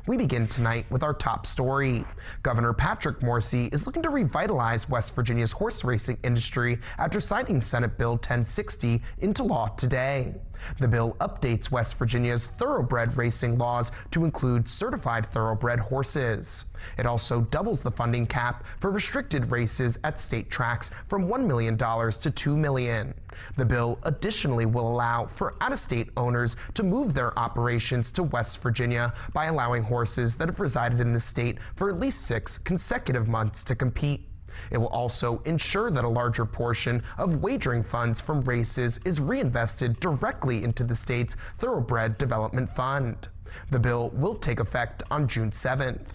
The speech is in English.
We begin tonight with our top story. Governor Patrick Morrisey is looking to revitalize West Virginia's horse racing industry after signing Senate Bill 1060 into law today. The bill updates West Virginia's thoroughbred racing laws to include certified thoroughbred horses. It also doubles the funding cap for restricted races at state tracks from $1 million to $2 million. The bill additionally will allow for out-of-state owners to move their operations to West Virginia by allowing horses that have resided in the state for at least 6 consecutive months to compete. It will also ensure that a larger portion of wagering funds from races is reinvested directly into the state's Thoroughbred Development Fund. The bill will take effect on June 7th.